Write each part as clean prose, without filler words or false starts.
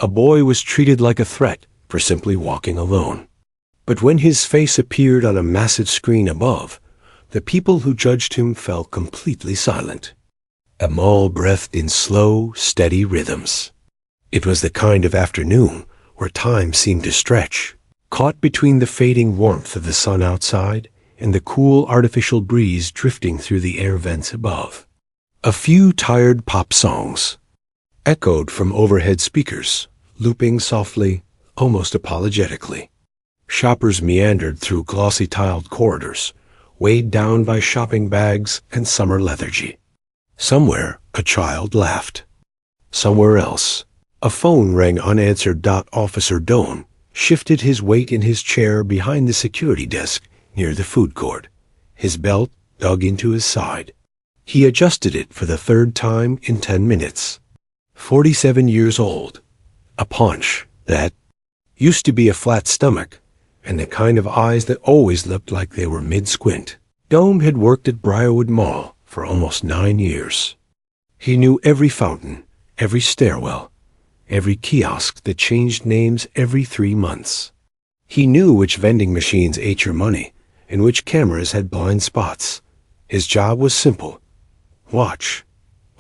A boy was treated like a threat for simply walking alone. But when his face appeared on a massive screen above, the people who judged him fell completely silent. A mall breathed in slow, steady rhythms. It was the kind of afternoon where time seemed to stretch, caught between the fading warmth of the sun outside and the cool artificial breeze drifting through the air vents above. A few tired pop songs echoed from overhead speakers, looping softly, almost apologetically. Shoppers meandered through glossy tiled corridors, weighed down by shopping bags and summer lethargy. Somewhere, a child laughed. Somewhere else, a phone rang unanswered. Officer Doan shifted his weight in his chair behind the security desk near the food court, his belt dug into his side. He adjusted it for the third time in 10 minutes. 47 years old. A paunch that used to be a flat stomach, and the kind of eyes that always looked like they were mid-squint. Dome had worked at Briarwood Mall for almost 9 years. He knew every fountain, every stairwell, every kiosk that changed names every 3 months. He knew which vending machines ate your money and which cameras had blind spots. His job was simple. Watch,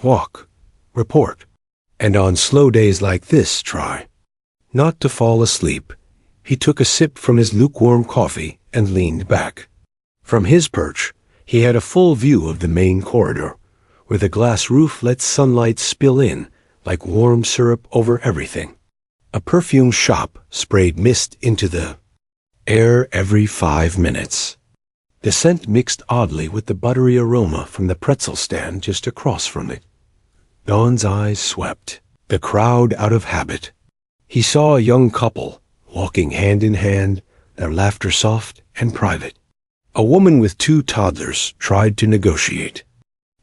walk, report, and on slow days like this, try not to fall asleep. He took a sip from his lukewarm coffee and leaned back. From his perch, he had a full view of the main corridor, where the glass roof let sunlight spill in like warm syrup over everything. A perfume shop sprayed mist into the air every 5 minutes. The scent mixed oddly with the buttery aroma from the pretzel stand just across from it. Dawn's eyes swept the crowd out of habit. He saw a young couple walking hand in hand, their laughter soft and private. A woman with 2 toddlers tried to negotiate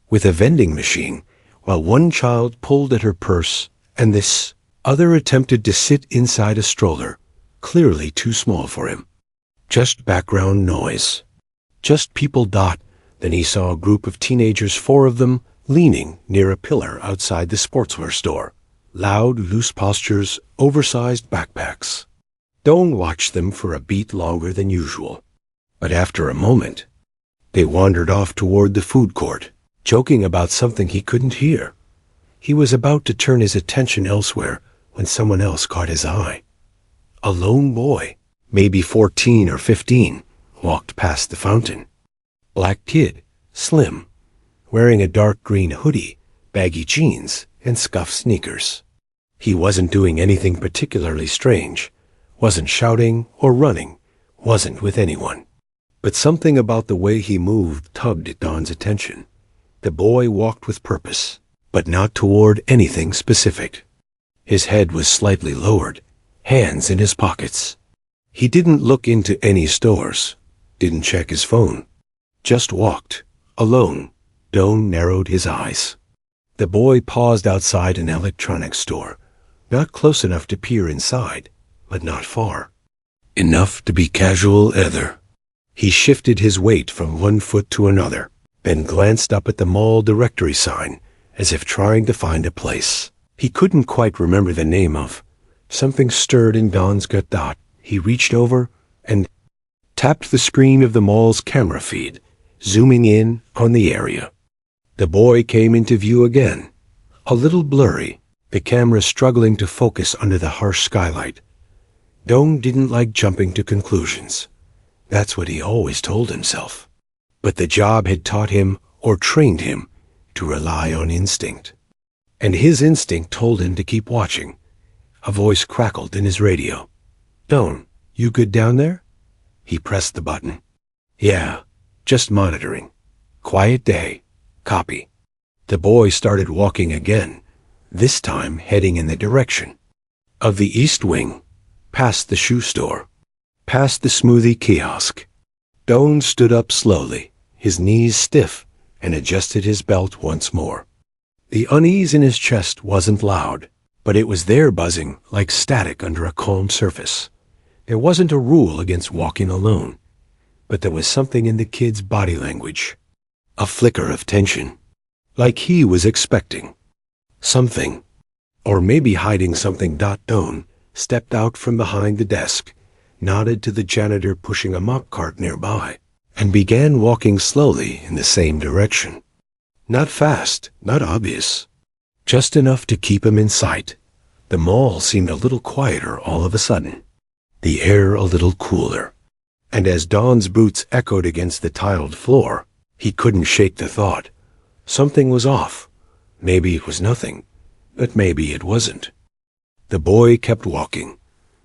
with a vending machine, while one child pulled at her purse and this other attempted to sit inside a stroller, clearly too small for him. Just background noise. Just people. Then he saw a group of teenagers, 4 of them, leaning near a pillar outside the sportswear store. Loud, loose postures, oversized backpacks. Doan watched them for a beat longer than usual. But after a moment, they wandered off toward the food court, joking about something he couldn't hear. He was about to turn his attention elsewhere when someone else caught his eye. A lone boy, maybe 14 or 15, walked past the fountain. Black kid, slim, wearing a dark green hoodie, baggy jeans, and scuffed sneakers. He wasn't doing anything particularly strange, wasn't shouting or running, wasn't with anyone. But something about the way he moved tugged at Don's attention. The boy walked with purpose, but not toward anything specific. His head was slightly lowered, hands in his pockets. He didn't look into any stores, didn't check his phone, just walked, alone. Don narrowed his eyes. The boy paused outside an electronics store, not close enough to peer inside, but not far. Enough to be casual either. He shifted his weight from one foot to another, then glanced up at the mall directory sign, as if trying to find a place he couldn't quite remember the name of. Something stirred in Don's gut. He reached over and tapped the screen of the mall's camera feed, zooming in on the area. The boy came into view again, a little blurry, the camera struggling to focus under the harsh skylight. Don didn't like jumping to conclusions. That's what he always told himself. But the job had taught him, or trained him, to rely on instinct. And his instinct told him to keep watching. A voice crackled in his radio. "Don, you good down there?" He pressed the button. "Yeah, just monitoring. Quiet day. Copy." The boy started walking again, this time heading in the direction of the East Wing, past the shoe store, past the smoothie kiosk. Don stood up slowly, his knees stiff, and adjusted his belt once more. The unease in his chest wasn't loud, but it was there buzzing like static under a calm surface. There wasn't a rule against walking alone, but there was something in the kid's body language, a flicker of tension, like he was expecting something. Or maybe hiding something. Don stepped out from behind the desk, nodded to the janitor pushing a mop cart nearby, and began walking slowly in the same direction. Not fast, not obvious, just enough to keep him in sight. The mall seemed a little quieter all of a sudden, the air a little cooler. And as Don's boots echoed against the tiled floor, he couldn't shake the thought. Something was off. Maybe it was nothing, but maybe it wasn't. The boy kept walking.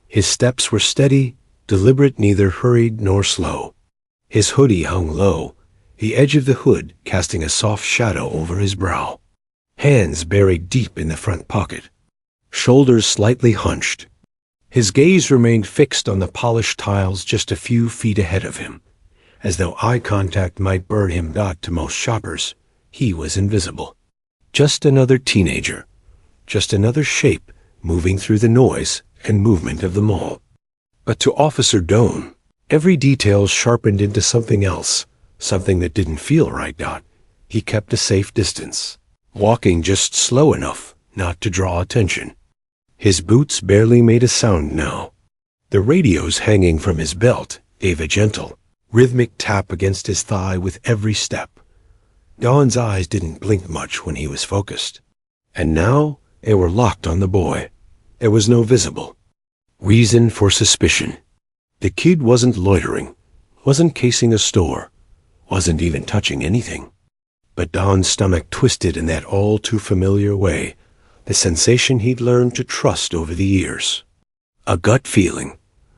His steps were steady, deliberate, neither hurried nor slow. His hoodie hung low, the edge of the hood casting a soft shadow over his brow. Hands buried deep in the front pocket, shoulders slightly hunched. His gaze remained fixed on the polished tiles just a few feet ahead of him, as though eye contact might burn him. To most shoppers, he was invisible. Just another teenager, just another shape moving through the noise and movement of the mall. But to Officer Doan, every detail sharpened into something else, something that didn't feel right. He kept a safe distance, walking just slow enough not to draw attention. His boots barely made a sound now. The radios hanging from his belt gave a gentle, rhythmic tap against his thigh with every step. Don's eyes didn't blink much when he was focused, and now they were locked on the boy. There was no visible reason for suspicion. The kid wasn't loitering, wasn't casing a store, wasn't even touching anything. But Don's stomach twisted in that all-too-familiar way, the sensation he'd learned to trust over the years. A gut feeling.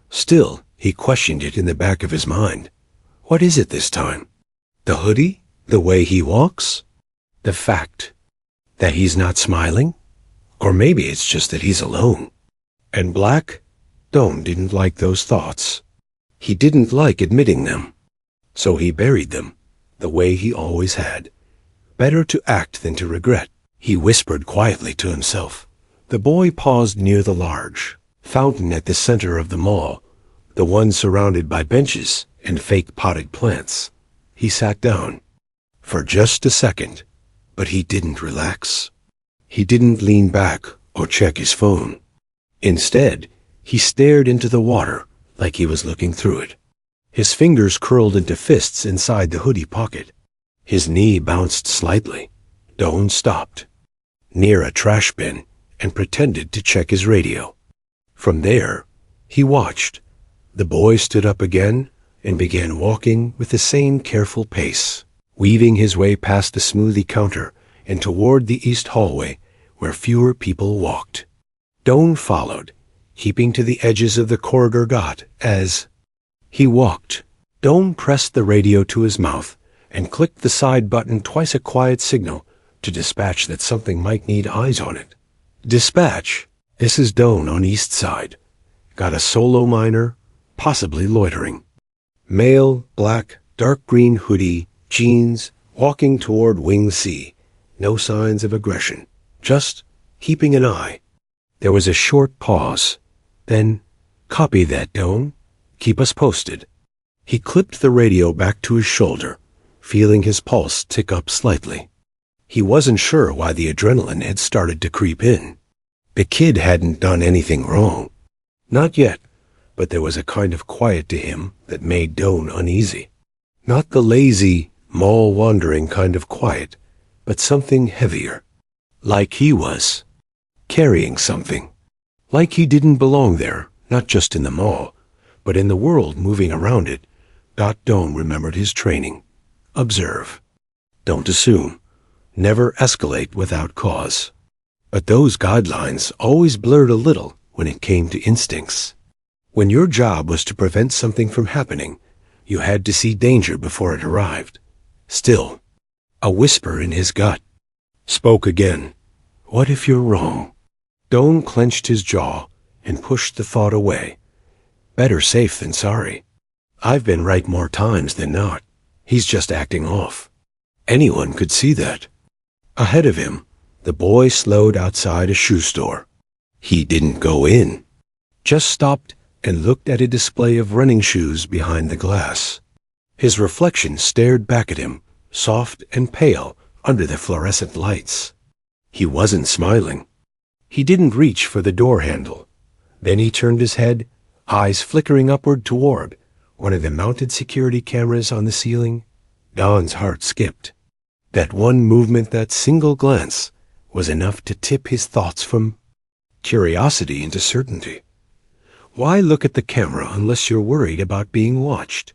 Still, he questioned it in the back of his mind. What is it this time? The hoodie? The way he walks? The fact that he's not smiling? Or maybe it's just that he's alone. And black? Don didn't like those thoughts. He didn't like admitting them. So he buried them, the way he always had. Better to act than to regret, he whispered quietly to himself. The boy paused near the large fountain at the center of the mall, the one surrounded by benches and fake potted plants. He sat down. For just a second, but he didn't relax. He didn't lean back or check his phone. Instead, he stared into the water like he was looking through it. His fingers curled into fists inside the hoodie pocket. His knee bounced slightly. Don stopped near a trash bin and pretended to check his radio. From there, he watched. The boy stood up again and began walking with the same careful pace, weaving his way past the smoothie counter and toward the east hallway where fewer people walked. Don followed, keeping to the edges of the corridor. As he walked, Don pressed the radio to his mouth and clicked the side button twice, a quiet signal to dispatch that something might need eyes on it. Dispatch, this is Don on East Side. Got a solo miner, possibly loitering. Male, black, dark green hoodie, jeans, walking toward Wing C. No signs of aggression, just keeping an eye. There was a short pause. Then, copy that, Don. Keep us posted. He clipped the radio back to his shoulder, feeling his pulse tick up slightly. He wasn't sure why the adrenaline had started to creep in. The kid hadn't done anything wrong. Not yet, but there was a kind of quiet to him that made Don uneasy. Not the lazy, mall-wandering kind of quiet, but something heavier. Like he was carrying something. Like he didn't belong there, not just in the mall, but in the world moving around it. Don remembered his training. Observe. Don't assume. Never escalate without cause. But those guidelines always blurred a little when it came to instincts. When your job was to prevent something from happening, you had to see danger before it arrived. Still, a whisper in his gut spoke again. What if you're wrong? Don clenched his jaw and pushed the thought away. Better safe than sorry. I've been right more times than not. He's just acting off. Anyone could see that. Ahead of him, the boy slowed outside a shoe store. He didn't go in, just stopped and looked at a display of running shoes behind the glass. His reflection stared back at him, soft and pale under the fluorescent lights. He wasn't smiling. He didn't reach for the door handle. Then he turned his head, eyes flickering upward toward one of the mounted security cameras on the ceiling. Don's heart skipped. That one movement, that single glance, was enough to tip his thoughts from curiosity into certainty. Why look at the camera unless you're worried about being watched?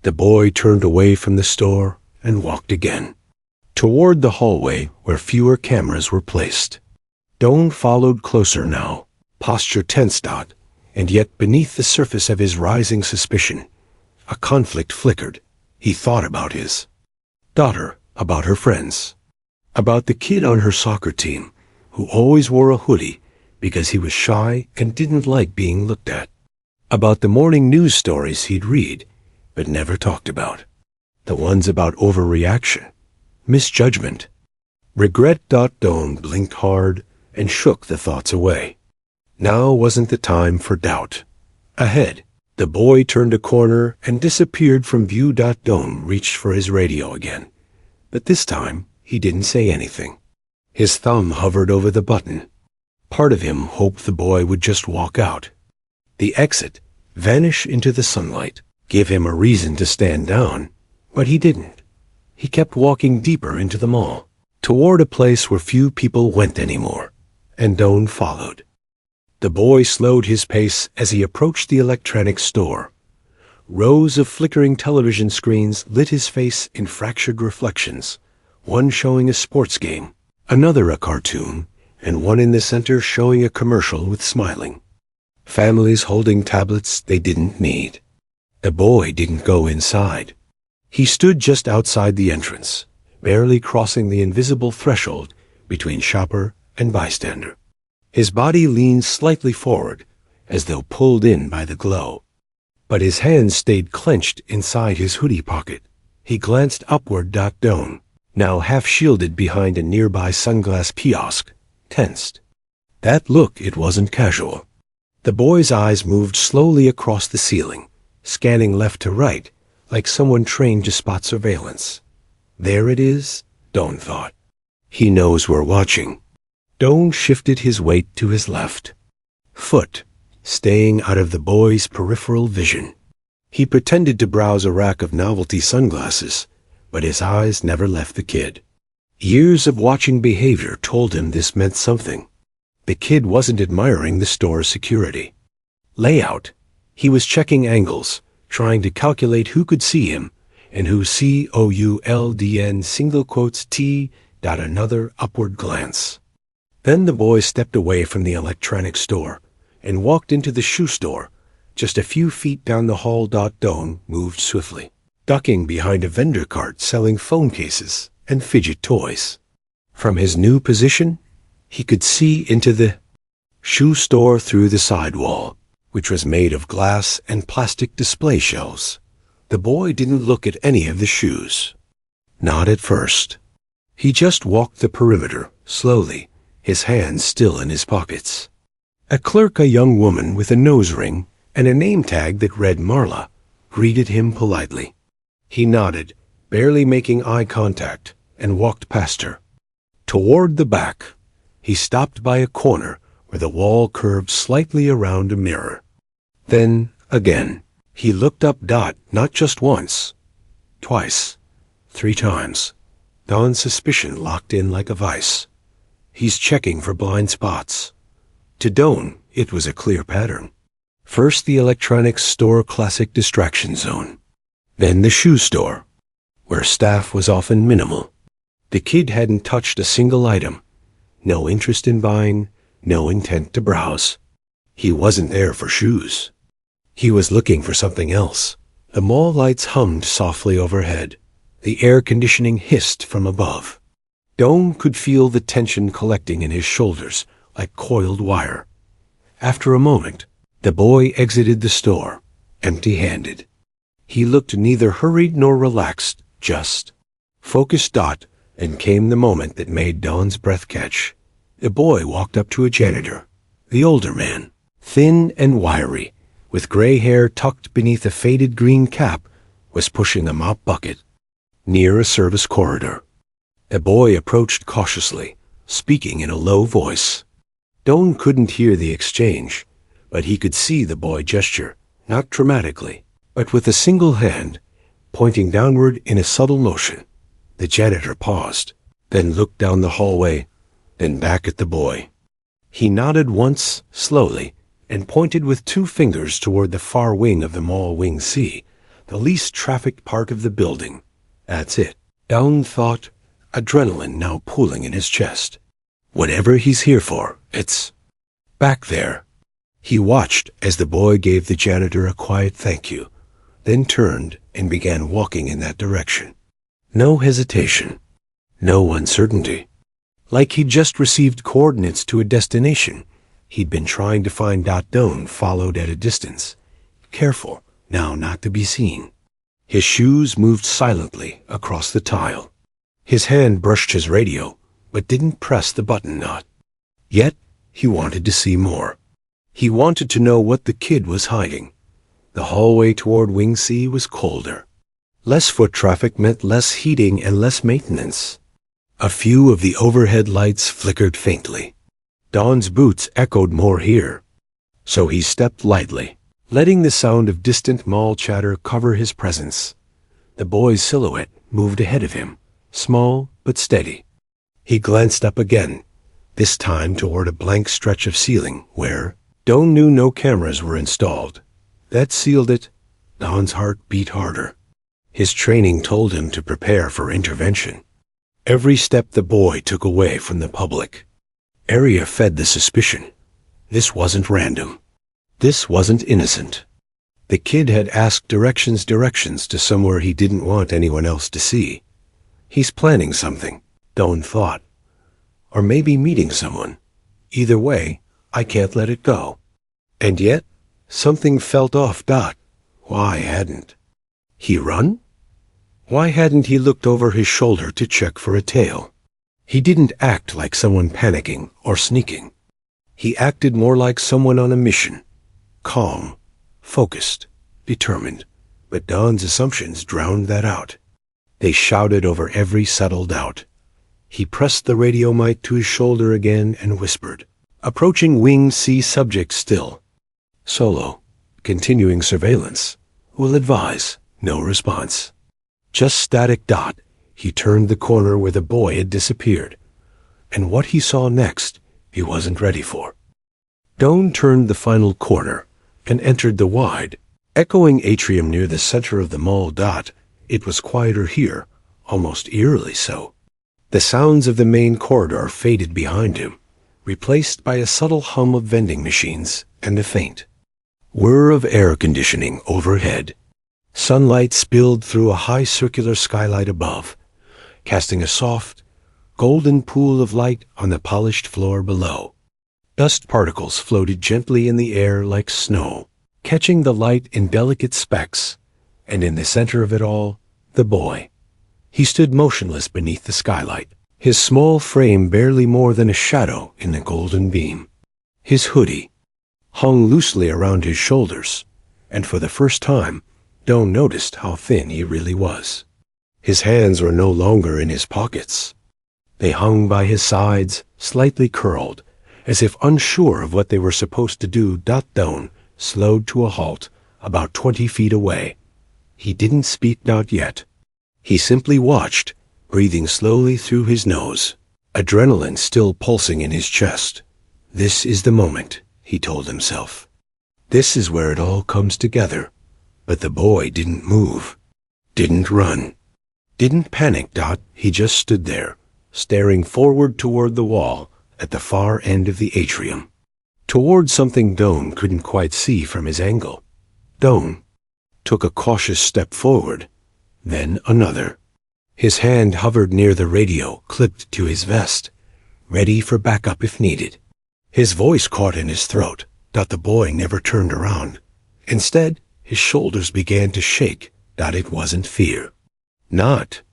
The boy turned away from the store and walked again, toward the hallway where fewer cameras were placed. Don followed closer now, posture tensed, and yet beneath the surface of his rising suspicion, a conflict flickered. He thought about his daughter, about her friends, about the kid on her soccer team who always wore a hoodie because he was shy and didn't like being looked at, about the morning news stories he'd read but never talked about, the ones about overreaction, misjudgment, regret. Don blinked hard and shook the thoughts away. Now wasn't the time for doubt. Ahead, the boy turned a corner and disappeared from view. Don reached for his radio again, but this time he didn't say anything. His thumb hovered over the button. Part of him hoped the boy would just walk out. The exit, vanish into the sunlight, give him a reason to stand down, but he didn't. He kept walking deeper into the mall, toward a place where few people went anymore, and Don followed. The boy slowed his pace as he approached the electronics store. Rows of flickering television screens lit his face in fractured reflections, one showing a sports game, another a cartoon, and one in the center showing a commercial with smiling families holding tablets they didn't need. The boy didn't go inside. He stood just outside the entrance, barely crossing the invisible threshold between shopper and bystander. His body leaned slightly forward, as though pulled in by the glow, but his hands stayed clenched inside his hoodie pocket. He glanced upward. Don, now half shielded behind a nearby sunglass kiosk, tensed. That look, it wasn't casual. The boy's eyes moved slowly across the ceiling, scanning left to right, like someone trained to spot surveillance. There it is, Don thought. He knows we're watching. Don shifted his weight to his left foot, staying out of the boy's peripheral vision. He pretended to browse a rack of novelty sunglasses, but his eyes never left the kid. Years of watching behavior told him this meant something. The kid wasn't admiring the store's security layout. He was checking angles, trying to calculate who could see him and who COULDN single quotes T. Another upward glance. Then the boy stepped away from the electronics store and walked into the shoe store, just a few feet down the hall. Don moved swiftly, ducking behind a vendor cart selling phone cases and fidget toys. From his new position, he could see into the shoe store through the side wall, which was made of glass and plastic display shelves. The boy didn't look at any of the shoes. Not at first. He just walked the perimeter, slowly, his hands still in his pockets. A clerk, a young woman with a nose ring and a name tag that read Marla, greeted him politely. He nodded, barely making eye contact, and walked past her. Toward the back, he stopped by a corner where the wall curved slightly around a mirror. Then, again, he looked up. Not just once, twice, 3 times. Don's suspicion locked in like a vice. He's checking for blind spots. To Don, it was a clear pattern. First the electronics store classic distraction zone. Then the shoe store, where staff was often minimal. The kid hadn't touched a single item. No interest in buying, no intent to browse. He wasn't there for shoes. He was looking for something else. The mall lights hummed softly overhead. The air conditioning hissed from above. Don could feel the tension collecting in his shoulders like coiled wire. After a moment, the boy exited the store, empty-handed. He looked neither hurried nor relaxed, just focused. And came the moment that made Don's breath catch. The boy walked up to a janitor. The older man, thin and wiry, with gray hair tucked beneath a faded green cap, was pushing a mop bucket near a service corridor. The boy approached cautiously, speaking in a low voice. Doan couldn't hear the exchange, but he could see the boy gesture, not dramatically, but with a single hand, pointing downward in a subtle motion. The janitor paused, then looked down the hallway, then back at the boy. He nodded once, slowly, and pointed with 2 fingers toward the far wing of the mall Wing C, the least trafficked part of the building. That's it, Doan thought, adrenaline now pooling in his chest. Whatever he's here for, it's back there. He watched as the boy gave the janitor a quiet thank you, then turned and began walking in that direction. No hesitation, no uncertainty. Like he'd just received coordinates to a destination he'd been trying to find. Doan followed at a distance, careful now not to be seen. His shoes moved silently across the tile. His hand brushed his radio, but didn't press the button knot. Yet, he wanted to see more. He wanted to know what the kid was hiding. The hallway toward Wing C was colder. Less foot traffic meant less heating and less maintenance. A few of the overhead lights flickered faintly. Dawn's boots echoed more here. So he stepped lightly, letting the sound of distant mall chatter cover his presence. The boy's silhouette moved ahead of him, small but steady. He glanced up again, this time toward a blank stretch of ceiling where Dawn knew no cameras were installed. That sealed it. Dawn's heart beat harder. His training told him to prepare for intervention. Every step the boy took away from the public area fed the suspicion. This wasn't random. This wasn't innocent. The kid had asked directions to somewhere he didn't want anyone else to see. He's planning something, Dawn thought. Or maybe meeting someone. Either way, I can't let it go. And yet, something felt off. Why hadn't he run? Why hadn't he looked over his shoulder to check for a tail? He didn't act like someone panicking or sneaking. He acted more like someone on a mission. Calm, focused, determined. But Dawn's assumptions drowned that out. They shouted over every subtle doubt. He pressed the radio mic to his shoulder again and whispered, approaching Wing C subject still. Solo, continuing surveillance. Will advise. No response. Just static. He turned the corner where the boy had disappeared. And what he saw next, he wasn't ready for. Dawn turned the final corner and entered the wide, echoing atrium near the center of the mall. It was quieter here, almost eerily so. The sounds of the main corridor faded behind him, replaced by a subtle hum of vending machines and a faint whir of air conditioning overhead. Sunlight spilled through a high circular skylight above, casting a soft, golden pool of light on the polished floor below. Dust particles floated gently in the air like snow, catching the light in delicate specks, and in the center of it all, the boy. He stood motionless beneath the skylight, his small frame barely more than a shadow in the golden beam. His hoodie hung loosely around his shoulders, and for the first time, Dawn noticed how thin he really was. His hands were no longer in his pockets. They hung by his sides, slightly curled, as if unsure of what they were supposed to do. Dawn slowed to a halt about 20 feet away. He didn't speak, not yet. He simply watched, breathing slowly through his nose, adrenaline still pulsing in his chest. This is the moment, he told himself. This is where it all comes together. But the boy didn't move, didn't run, didn't panic. He just stood there, staring forward toward the wall at the far end of the atrium, toward something Dawn couldn't quite see from his angle. Dawn took a cautious step forward, then another. His hand hovered near the radio clipped to his vest, ready for backup if needed. His voice caught in his throat. The boy never turned around. Instead, his shoulders began to shake. It wasn't fear. Not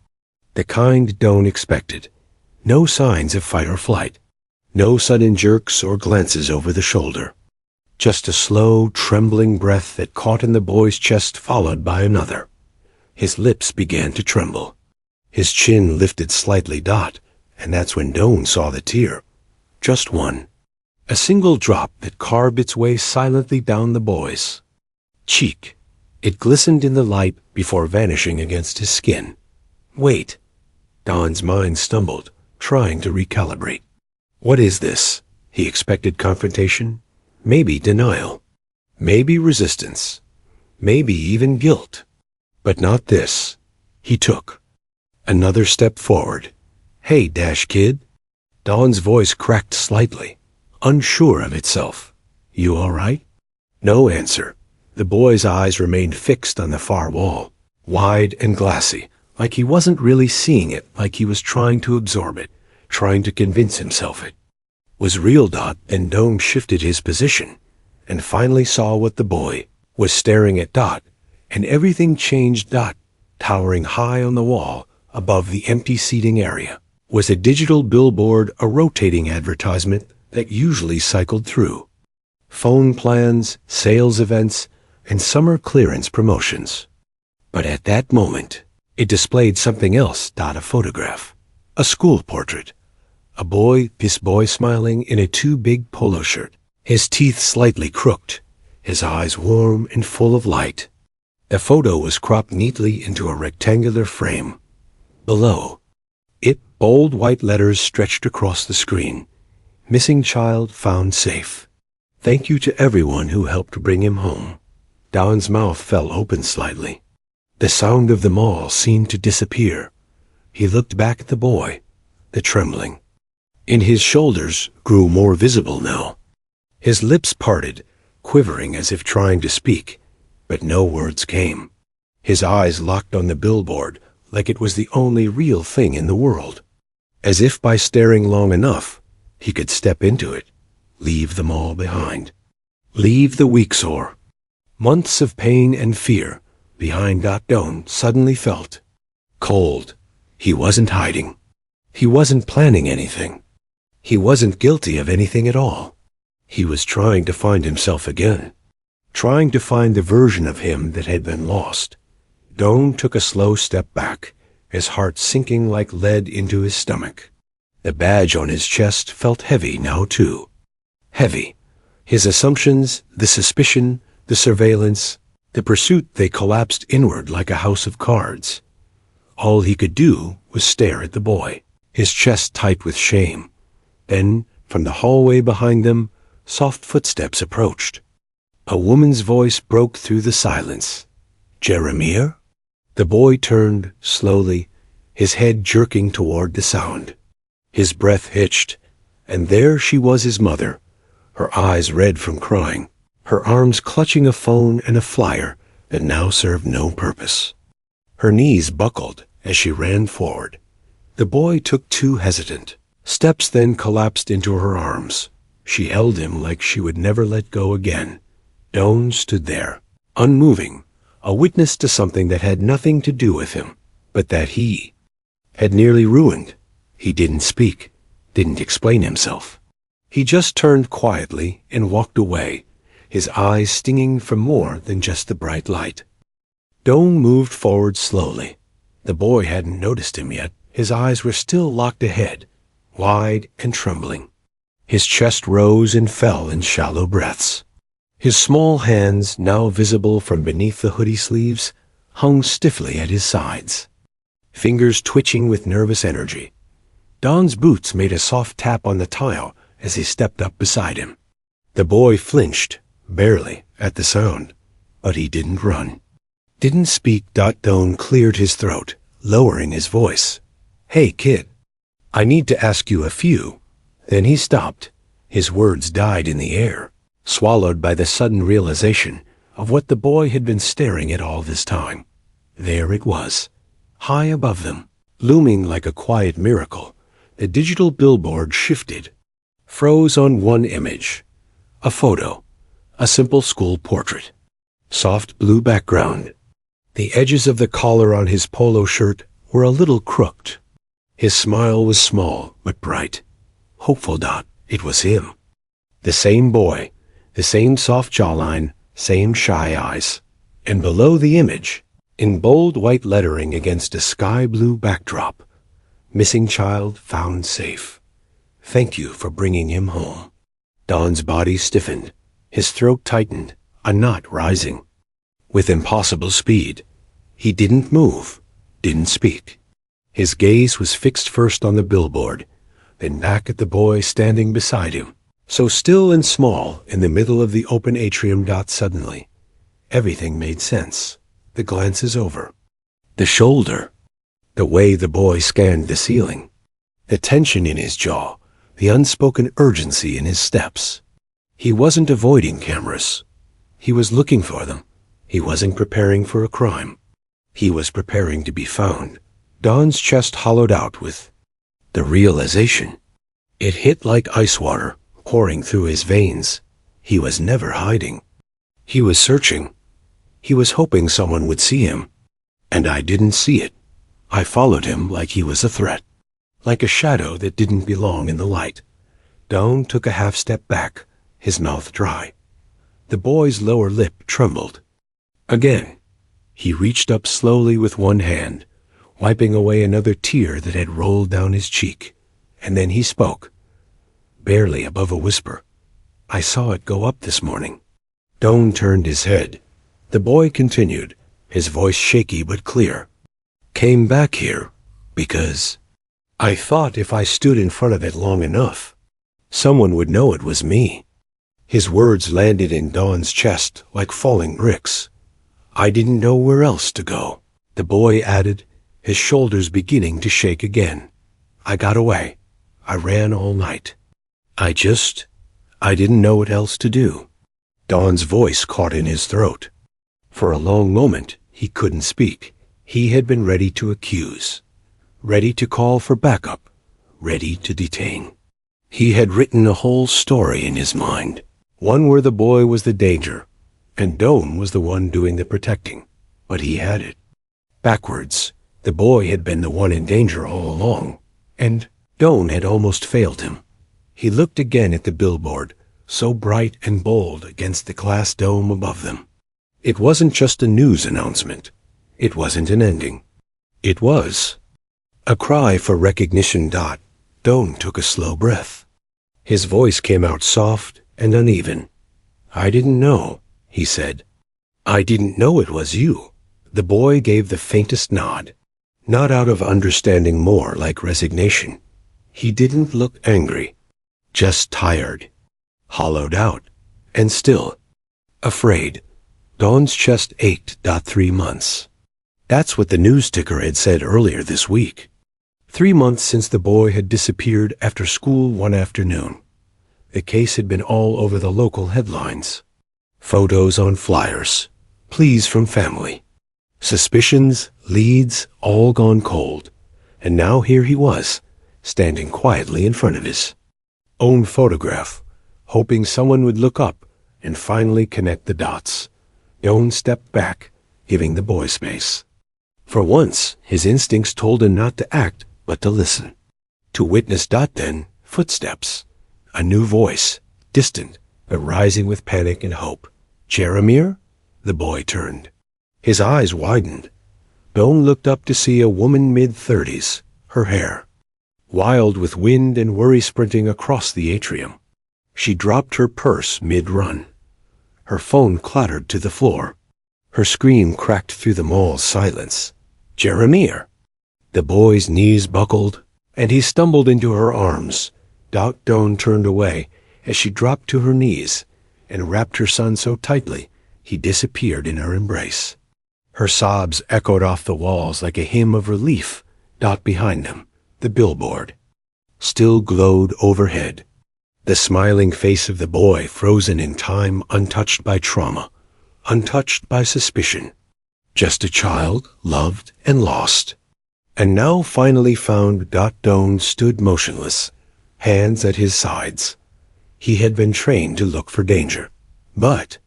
the kind Dawn expected. No signs of fight or flight. No sudden jerks or glances over the shoulder. Just a slow, trembling breath that caught in the boy's chest, followed by another. His lips began to tremble. His chin lifted slightly. And that's when Dawn saw the tear. Just one. A single drop that carved its way silently down the boy's cheek. It glistened in the light before vanishing against his skin. Wait. Don's mind stumbled, trying to recalibrate. What is this? He expected confrontation, maybe denial, maybe resistance, maybe even guilt. But not this. He took another step forward. Hey, kid. Don's voice cracked slightly, unsure of itself. You all right? No answer. The boy's eyes remained fixed on the far wall, wide and glassy, like he wasn't really seeing it, like he was trying to absorb it, trying to convince himself it was real. And Don shifted his position and finally saw what the boy was staring at. And everything changed. Towering high on the wall above the empty seating area was a digital billboard, a rotating advertisement that usually cycled through phone plans, sales events, and summer clearance promotions. But at that moment, it displayed something else. A photograph, a school portrait, this boy smiling in a too big polo shirt, his teeth slightly crooked, his eyes warm and full of light. The photo was cropped neatly into a rectangular frame. Below it, bold white letters stretched across the screen. Missing child found safe. Thank you to everyone who helped bring him home. Don's mouth fell open slightly. The sound of them all seemed to disappear. He looked back at the boy. The trembling in his shoulders grew more visible now. His lips parted, quivering as if trying to speak, but no words came. His eyes locked on the billboard like it was the only real thing in the world. As if by staring long enough, he could step into it, leave them all behind. Leave the week sore, months of pain and fear behind. Don suddenly felt cold. He wasn't hiding. He wasn't planning anything. He wasn't guilty of anything at all. He was trying to find himself again, trying to find the version of him that had been lost. Don took a slow step back, his heart sinking like lead into his stomach. The badge on his chest felt heavy now too. Heavy. His assumptions, the suspicion, the surveillance, the pursuit, they collapsed inward like a house of cards. All he could do was stare at the boy, his chest tight with shame. Then, from the hallway behind them, soft footsteps approached. A woman's voice broke through the silence. Jeremiah? The boy turned slowly, his head jerking toward the sound. His breath hitched, and there she was, his mother, her eyes red from crying, her arms clutching a phone and a flyer that now served no purpose. Her knees buckled as she ran forward. The boy took 2 hesitant steps, then collapsed into her arms. She held him like she would never let go again. Don stood there, unmoving, a witness to something that had nothing to do with him, but that he had nearly ruined. He didn't speak, didn't explain himself. He just turned quietly and walked away, his eyes stinging for more than just the bright light. Don moved forward slowly. The boy hadn't noticed him yet. His eyes were still locked ahead, wide and trembling. His chest rose and fell in shallow breaths. His small hands, now visible from beneath the hoodie sleeves, hung stiffly at his sides, fingers twitching with nervous energy. Don's boots made a soft tap on the tile as he stepped up beside him. The boy flinched, barely, at the sound, but he didn't run, didn't speak. Don cleared his throat, lowering his voice. Hey, kid, I need to ask you a few. Then he stopped. His words died in the air, swallowed by the sudden realization of what the boy had been staring at all this time. There it was, high above them, looming like a quiet miracle. The digital billboard shifted, froze on one image, a photo, a simple school portrait, soft blue background. The edges of the collar on his polo shirt were a little crooked. His smile was small but bright, hopeful. It was him. The same boy, the same soft jawline, same shy eyes. And below the image, in bold white lettering against a sky blue backdrop, missing child found safe. Thank you for bringing him home. Don's body stiffened, his throat tightened, a knot rising. With impossible speed, he didn't move, didn't speak. His gaze was fixed first on the billboard, then back at the boy standing beside him, so still and small in the middle of the open atrium. Suddenly, everything made sense. The glances over, the shoulder, the way the boy scanned the ceiling, the tension in his jaw, the unspoken urgency in his steps. He wasn't avoiding cameras. He was looking for them. He wasn't preparing for a crime. He was preparing to be found. Don's chest hollowed out with the realization. It hit like ice water, pouring through his veins. He was never hiding. He was searching. He was hoping someone would see him. And I didn't see it. I followed him like he was a threat, like a shadow that didn't belong in the light. Don took a half step back, his mouth dry. The boy's lower lip trembled. Again, he reached up slowly with one hand, wiping away another tear that had rolled down his cheek. And then he spoke, barely above a whisper. I saw it go up this morning. Don turned his head. The boy continued, his voice shaky but clear. Came back here because I thought if I stood in front of it long enough, someone would know it was me. His words landed in Don's chest like falling bricks. I didn't know where else to go. The boy added, his shoulders beginning to shake again. I got away. I ran all night. I didn't know what else to do. Don's voice caught in his throat. For a long moment, he couldn't speak. He had been ready to accuse, ready to call for backup, ready to detain. He had written a whole story in his mind, one where the boy was the danger, and Don was the one doing the protecting. But he had it backwards. The boy had been the one in danger all along, and Don had almost failed him. He looked again at the billboard, so bright and bold against the glass dome above them. It wasn't just a news announcement. It wasn't an ending. It was a cry for recognition. Don took a slow breath. His voice came out soft and uneven. I didn't know, he said. I didn't know it was you. The boy gave the faintest nod, not out of understanding, more like resignation. He didn't look angry, just tired, hollowed out, and still afraid. Don's chest ached. 3 months. That's what the news ticker had said earlier this week. 3 months since the boy had disappeared after school one afternoon. The case had been all over the local headlines. Photos on flyers, pleas from family. Suspicions, leads, all gone cold. And now here he was, standing quietly in front of his own photograph, hoping someone would look up and finally connect the dots. Don stepped back, giving the boy space. For once, his instincts told him not to act, but to listen. To witness. Then, footsteps. A new voice, distant, but rising with panic and hope. Jeremiah? The boy turned. His eyes widened. Don looked up to see a woman mid-30s, her hair wild with wind and worry, sprinting across the atrium. She dropped her purse mid-run. Her phone clattered to the floor. Her scream cracked through the mall's silence. Jeremiah! The boy's knees buckled, and he stumbled into her arms. Don turned away as she dropped to her knees and wrapped her son so tightly he disappeared in her embrace. Her sobs echoed off the walls like a hymn of relief. Behind them, the billboard still glowed overhead. The smiling face of the boy, frozen in time, untouched by trauma, untouched by suspicion. Just a child, loved and lost. And now finally found. Don stood motionless, hands at his sides. He had been trained to look for danger. But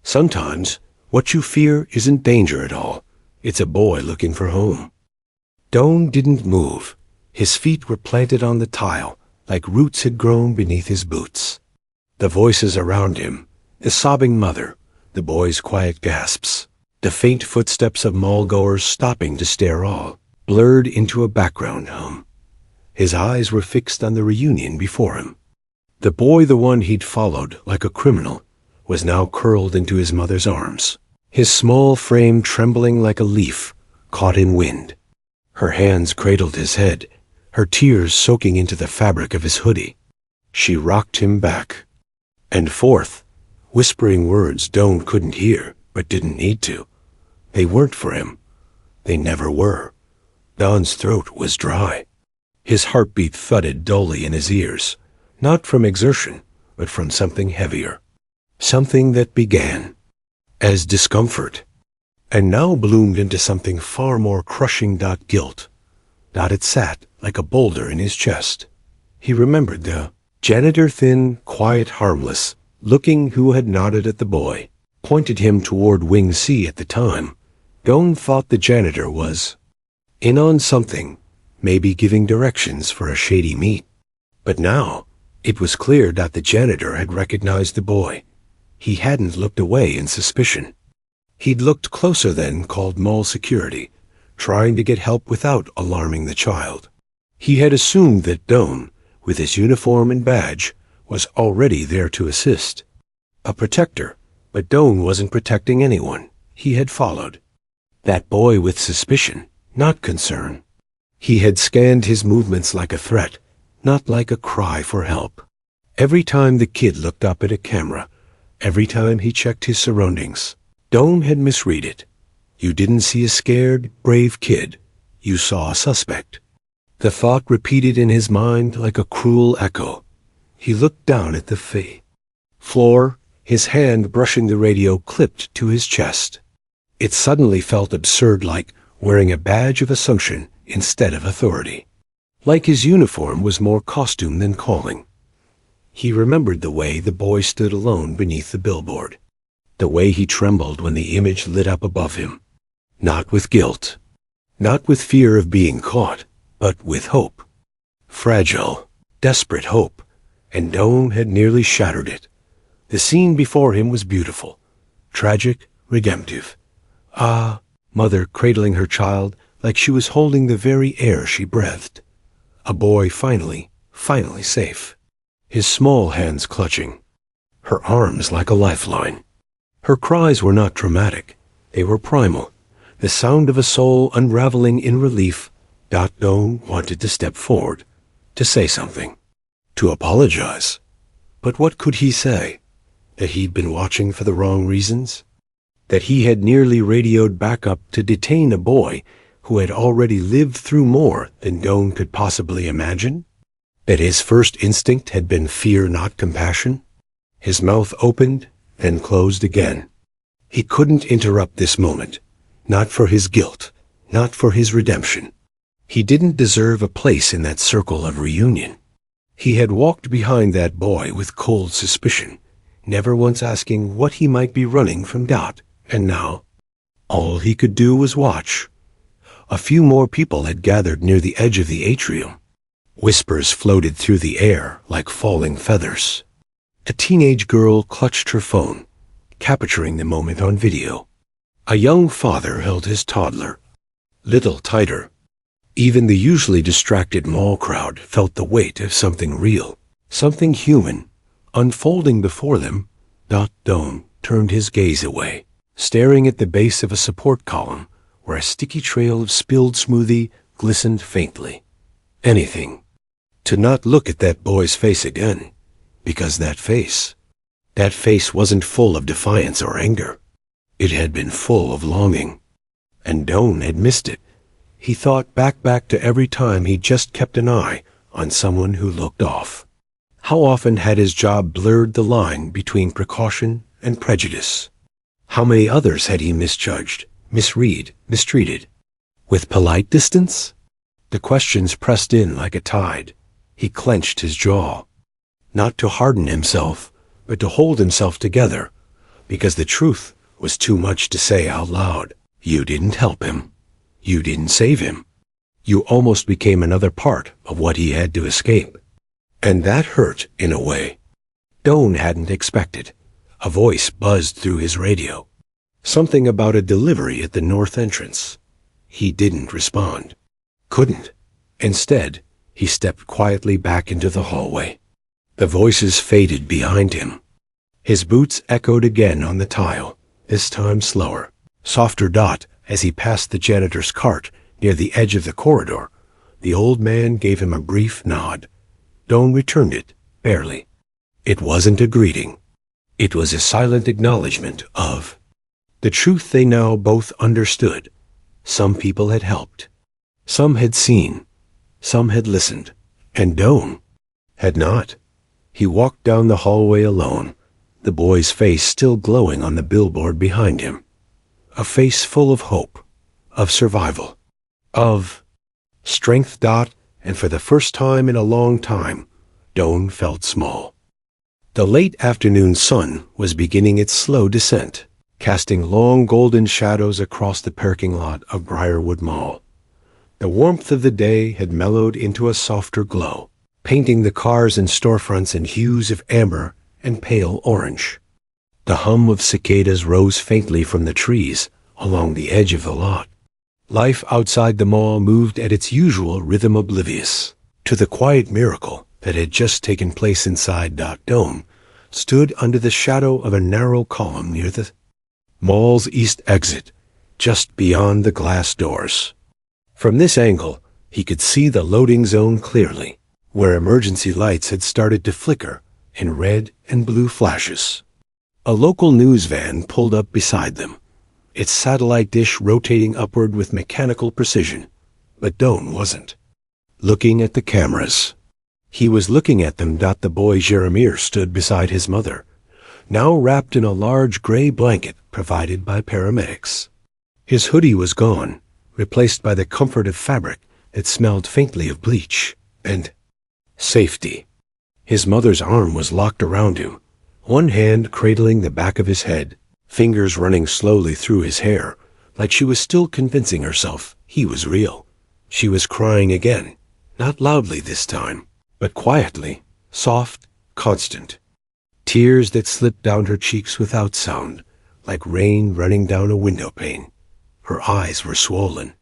sometimes what you fear isn't danger at all. It's a boy looking for home. Don didn't move. His feet were planted on the tile, like roots had grown beneath his boots. The voices around him, the sobbing mother, the boy's quiet gasps, the faint footsteps of mall-goers stopping to stare, all blurred into a background hum. His eyes were fixed on the reunion before him. The boy, the one he'd followed like a criminal, was now curled into his mother's arms, his small frame trembling like a leaf caught in wind. Her hands cradled his head, her tears soaking into the fabric of his hoodie. She rocked him back and forth, whispering words Doan couldn't hear but didn't need to. They weren't for him. They never were. Don's throat was dry. His heartbeat thudded dully in his ears, not from exertion, but from something heavier. Something that began as discomfort and now bloomed into something far more crushing. Guilt. It sat like a boulder in his chest. He remembered the janitor, thin, quiet, harmless looking, who had nodded at the boy, pointed him toward Wing C at the time. Doan thought the janitor was in on something, maybe giving directions for a shady meet. But now it was clear that the janitor had recognized the boy. He hadn't looked away in suspicion. He'd looked closer, then called mall security, trying to get help without alarming the child. He had assumed that Doan, with his uniform and badge, was already there to assist. A protector, but Doan wasn't protecting anyone. He had followed that boy with suspicion, not concern. He had scanned his movements like a threat, not like a cry for help. Every time the kid looked up at a camera, every time he checked his surroundings, Doan had misread it. You didn't see a scared, brave kid. You saw a suspect. The thought repeated in his mind like a cruel echo. He looked down at the floor, his hand brushing the radio clipped to his chest. It suddenly felt absurd, like wearing a badge of assumption instead of authority. Like his uniform was more costume than calling. He remembered the way the boy stood alone beneath the billboard, the way he trembled when the image lit up above him. Not with guilt, not with fear of being caught, but with hope. Fragile, desperate hope, and Doan had nearly shattered it. The scene before him was beautiful, tragic, redemptive. Mother cradling her child like she was holding the very air she breathed. A boy finally safe. His small hands clutching, her arms like a lifeline. Her cries were not dramatic. They were primal, the sound of a soul unraveling in relief. Doan wanted to step forward, to say something, to apologize. But what could he say? That he'd been watching for the wrong reasons? That he had nearly radioed backup to detain a boy who had already lived through more than Doan could possibly imagine? That his first instinct had been fear, not compassion? His mouth opened, then closed again. He couldn't interrupt this moment, not for his guilt, not for his redemption. He didn't deserve a place in that circle of reunion. He had walked behind that boy with cold suspicion, never once asking what he might be running from. And now, all he could do was watch. A few more people had gathered near the edge of the atrium. Whispers floated through the air like falling feathers. A teenage girl clutched her phone, capturing the moment on video. A young father held his toddler, little tighter. Even the usually distracted mall crowd felt the weight of something real, something human, unfolding before them. Doan turned his gaze away, staring at the base of a support column where a sticky trail of spilled smoothie glistened faintly. Anything to not look at that boy's face again, because that face wasn't full of defiance or anger. It had been full of longing, and Doan had missed it. He thought back to every time he just kept an eye on someone who looked off. How often had his job blurred the line between precaution and prejudice? How many others had he misjudged, misread, mistreated? With polite distance? The questions pressed in like a tide. He clenched his jaw, not to harden himself, but to hold himself together, because the truth was too much to say out loud. You didn't help him. You didn't save him. You almost became another part of what he had to escape. And that hurt in a way Doan hadn't expected. A voice buzzed through his radio. Something about a delivery at the north entrance. He didn't respond. Couldn't. Instead, he stepped quietly back into the hallway. The voices faded behind him. His boots echoed again on the tile, this time slower. Softer dot as he passed the janitor's cart near the edge of the corridor. The old man gave him a brief nod. Doan returned it, barely. It wasn't a greeting. It was a silent acknowledgement of the truth they now both understood. Some people had helped. Some had seen. Some had listened. And Doan had not. He walked down the hallway alone, the boy's face still glowing on the billboard behind him. A face full of hope, of survival, of strength. And for the first time in a long time, Doan felt small. The late afternoon sun was beginning its slow descent, casting long golden shadows across the parking lot of Briarwood Mall. The warmth of the day had mellowed into a softer glow, painting the cars and storefronts in hues of amber and pale orange. The hum of cicadas rose faintly from the trees along the edge of the lot. Life outside the mall moved at its usual rhythm, oblivious to the quiet miracle that had just taken place inside. Doan stood under the shadow of a narrow column near the mall's east exit, just beyond the glass doors. From this angle, he could see the loading zone clearly, where emergency lights had started to flicker in red and blue flashes. A local news van pulled up beside them, its satellite dish rotating upward with mechanical precision. But Doan wasn't looking at the cameras. He was looking at them. The boy Jeremiah stood beside his mother, now wrapped in a large gray blanket provided by paramedics. His hoodie was gone, replaced by the comfort of fabric that smelled faintly of bleach and safety. His mother's arm was locked around him, one hand cradling the back of his head, fingers running slowly through his hair, like she was still convincing herself he was real. She was crying again, not loudly this time, but quietly, soft, constant. Tears that slipped down her cheeks without sound, like rain running down a window pane. Her eyes were swollen,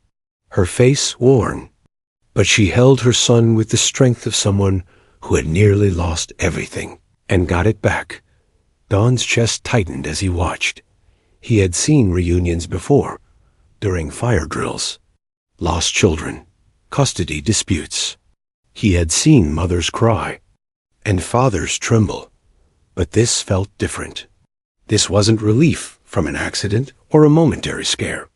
her face worn, but she held her son with the strength of someone who had nearly lost everything and got it back. Don's chest tightened as he watched. He had seen reunions before, during fire drills, lost children, custody disputes. He had seen mothers cry and fathers tremble, but this felt different. This wasn't relief from an accident or a momentary scare.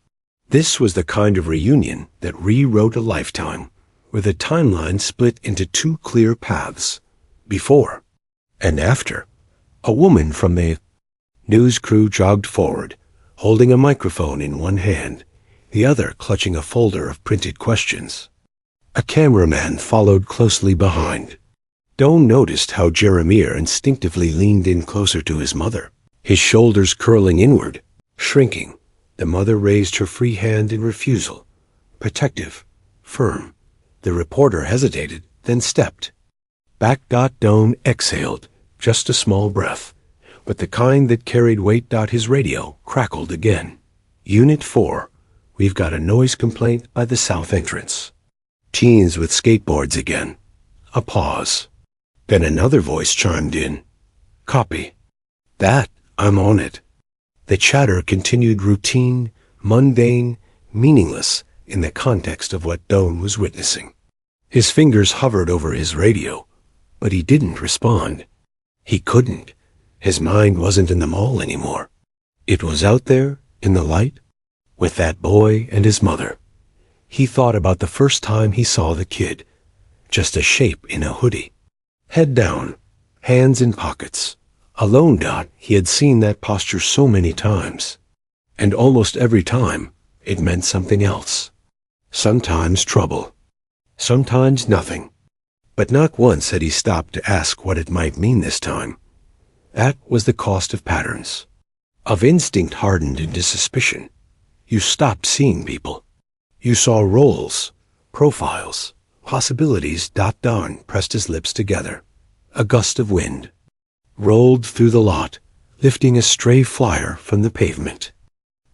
This was the kind of reunion that rewrote a lifetime, where the timeline split into two clear paths, before and after. A woman from the news crew jogged forward, holding a microphone in one hand, the other clutching a folder of printed questions. A cameraman followed closely behind. Doan noticed how Jeremiah instinctively leaned in closer to his mother, his shoulders curling inward, shrinking. The mother raised her free hand in refusal, protective, firm. The reporter hesitated, then stepped back. Doan exhaled, just a small breath, but the kind that carried weight. His radio crackled again. Unit 4, we've got a noise complaint by the south entrance. Teens with skateboards again. A pause. Then another voice chimed in. Copy. That, I'm on it. The chatter continued, routine, mundane, meaningless in the context of what Doan was witnessing. His fingers hovered over his radio, but he didn't respond. He couldn't. His mind wasn't in the mall anymore. It was out there, in the light, with that boy and his mother. He thought about the first time he saw the kid, just a shape in a hoodie. Head down, hands in pockets. Alone. He had seen that posture so many times, and almost every time it meant something else. Sometimes trouble, sometimes nothing. But not once had he stopped to ask what it might mean this time. That was the cost of patterns, of instinct hardened into suspicion. You stopped seeing people. You saw roles, profiles, possibilities. Don pressed his lips together. A gust of wind rolled through the lot, lifting a stray flyer from the pavement.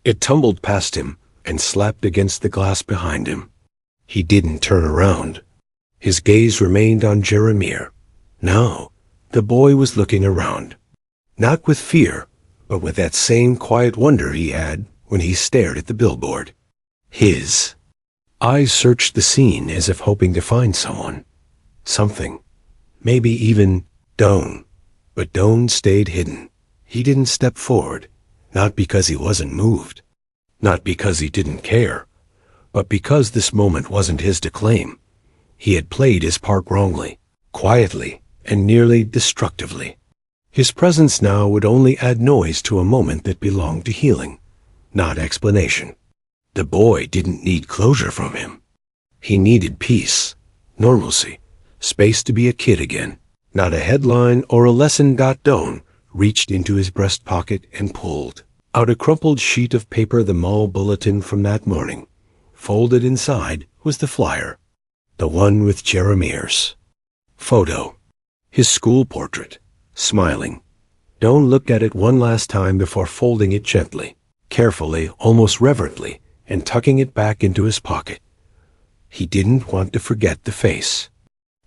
It tumbled past him and slapped against the glass behind him. He didn't turn around. His gaze remained on Jeremiah. Now, The boy was looking around, not with fear, but with that same quiet wonder he had when he stared at the billboard. His eyes searched the scene as if hoping to find someone, something, maybe even Doan. But Doan stayed hidden. He didn't step forward, not because he wasn't moved, not because he didn't care, but because this moment wasn't his to claim. He had played his part wrongly, quietly, and nearly destructively. His presence now would only add noise to a moment that belonged to healing, not explanation. The boy didn't need closure from him. He needed peace, normalcy, space to be a kid again, not a headline or a lesson. Doan reached into his breast pocket and pulled out a crumpled sheet of paper, the mall bulletin from that morning. Folded inside was the flyer, the one with Jeremy's photo, his school portrait, smiling. Doan looked at it one last time before folding it gently, carefully, almost reverently, and tucking it back into his pocket. He didn't want to forget the face.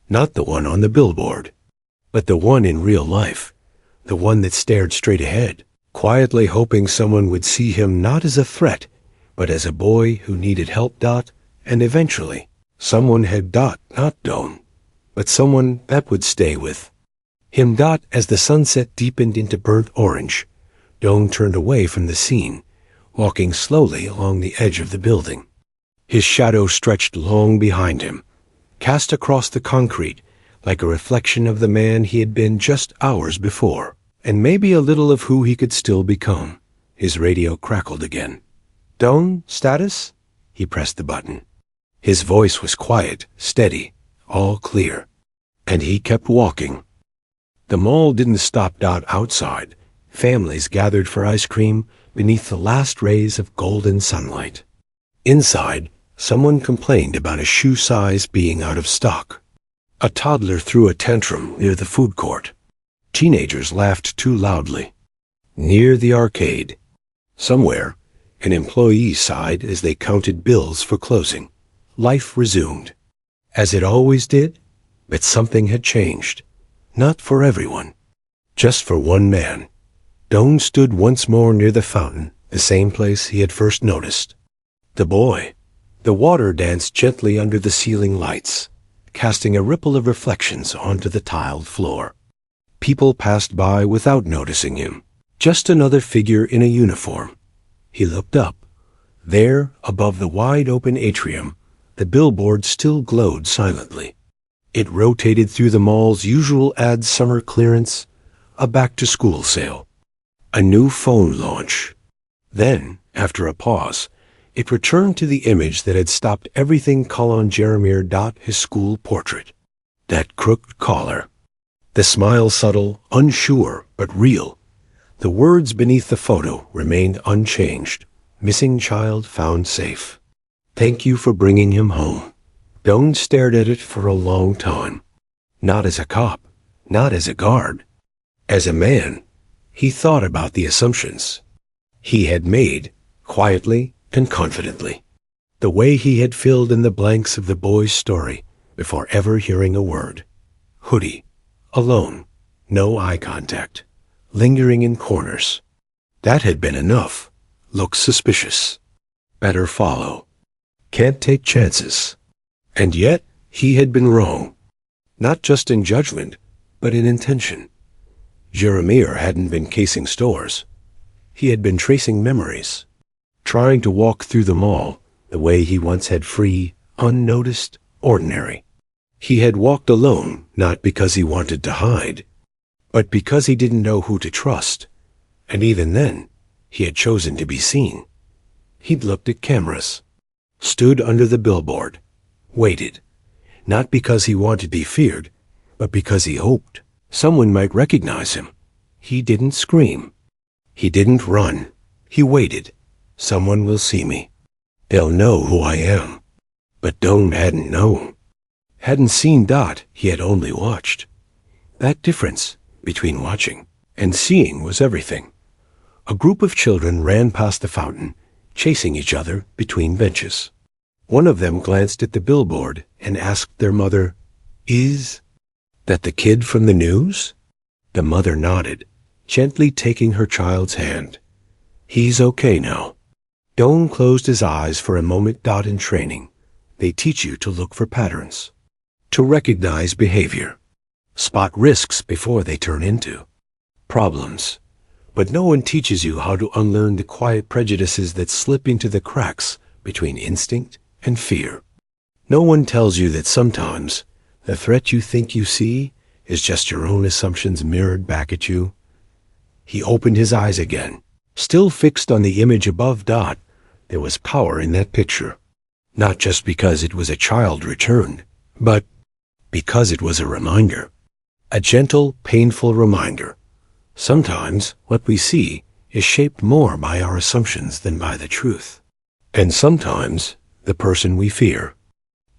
Not the one on the billboard, but the one in real life, the one that stared straight ahead, quietly hoping someone would see him not as a threat, but as a boy who needed help. And eventually, someone had. Not Doan, but someone that would stay with him. As the sunset deepened into burnt orange, Doan turned away from the scene, walking slowly along the edge of the building. His shadow stretched long behind him, cast across the concrete like a reflection of the man he had been just hours before, and maybe a little of who he could still become. His radio crackled again. Doan, status? He pressed the button. His voice was quiet, steady, all clear. And he kept walking. The mall didn't stop. Outside, families gathered for ice cream beneath the last rays of golden sunlight. Inside, someone complained about a shoe size being out of stock. A toddler threw a tantrum near the food court. Teenagers laughed too loudly. Near the arcade, somewhere, an employee sighed as they counted bills for closing. Life resumed, as it always did, but something had changed. Not for everyone, just for one man. Doan stood once more near the fountain, the same place he had first noticed. The boy. The water danced gently under the ceiling lights, casting a ripple of reflections onto the tiled floor. People passed by without noticing him, just another figure in a uniform. He looked up. There, above the wide-open atrium, the billboard still glowed silently. It rotated through the mall's usual ad summer clearance, a back-to-school sale, a new phone launch. Then, after a pause, it returned to the image that had stopped everything. Colin Jeremy. His school portrait. That crooked collar. The smile subtle, unsure, but real. The words beneath the photo remained unchanged. Missing child found safe. Thank you for bringing him home. Doan stared at it for a long time. Not as a cop, not as a guard. As a man, he thought about the assumptions he had made, quietly and confidently. The way he had filled in the blanks of the boy's story before ever hearing a word. Hoodie, alone, no eye contact, lingering in corners. That had been enough. Looks suspicious. Better follow. Can't take chances. And yet, he had been wrong. Not just in judgment, but in intention. Jeremy hadn't been casing stores. He had been tracing memories, trying to walk through the mall the way he once had, free, unnoticed, ordinary. He had walked alone, not because he wanted to hide, but because he didn't know who to trust. And even then, he had chosen to be seen. He'd looked at cameras, stood under the billboard, waited, not because he wanted to be feared, but because he hoped someone might recognize him. He didn't scream. He didn't run. He waited. Someone will see me. They'll know who I am. But Doan hadn't known. Hadn't seen. He had only watched. That difference between watching and seeing was everything. A group of children ran past the fountain, chasing each other between benches. One of them glanced at the billboard and asked their mother, "Is that the kid from the news?" The mother nodded, gently taking her child's hand. He's okay now. Doan closed his eyes for a moment. In training, they teach you to look for patterns, to recognize behavior, spot risks before they turn into problems. But no one teaches you how to unlearn the quiet prejudices that slip into the cracks between instinct and fear. No one tells you that sometimes the threat you think you see is just your own assumptions mirrored back at you. He opened his eyes again, still fixed on the image above. There was power in that picture, not just because it was a child returned, but because it was a reminder, a gentle, painful reminder. Sometimes what we see is shaped more by our assumptions than by the truth. And sometimes the person we fear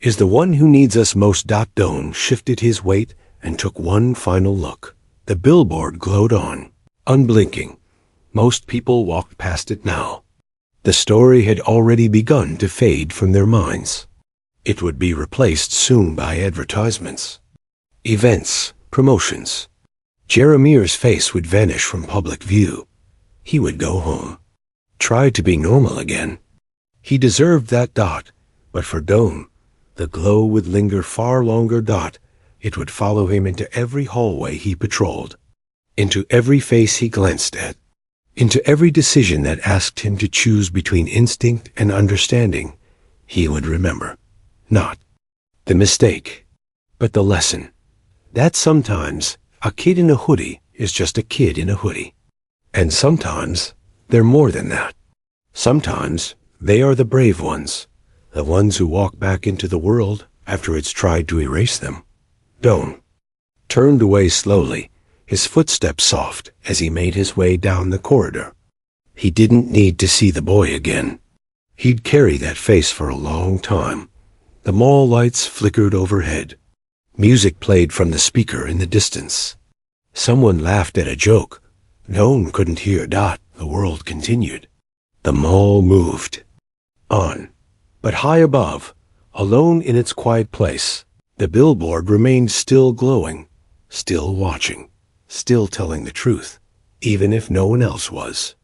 is the one who needs us most. Doan shifted his weight and took one final look. The billboard glowed on, unblinking. Most people walked past it now. The story had already begun to fade from their minds. It would be replaced soon by advertisements, events, promotions. Jeremiah's face would vanish from public view. He would go home, try to be normal again. He deserved that. But for Doan, the glow would linger far longer. It would follow him into every hallway he patrolled, into every face he glanced at, into every decision that asked him to choose between instinct and understanding. He would remember, not the mistake, but the lesson. That sometimes a kid in a hoodie is just a kid in a hoodie. And sometimes they're more than that. Sometimes they are the brave ones, the ones who walk back into the world after it's tried to erase them. Doan turned away slowly, his footsteps soft as he made his way down the corridor. He didn't need to see the boy again. He'd carry that face for a long time. The mall lights flickered overhead. Music played from the speaker in the distance. Someone laughed at a joke. Doan couldn't hear. The world continued. The mall moved on. But high above, alone in its quiet place, the billboard remained still glowing, still watching, still telling the truth, even if no one else was.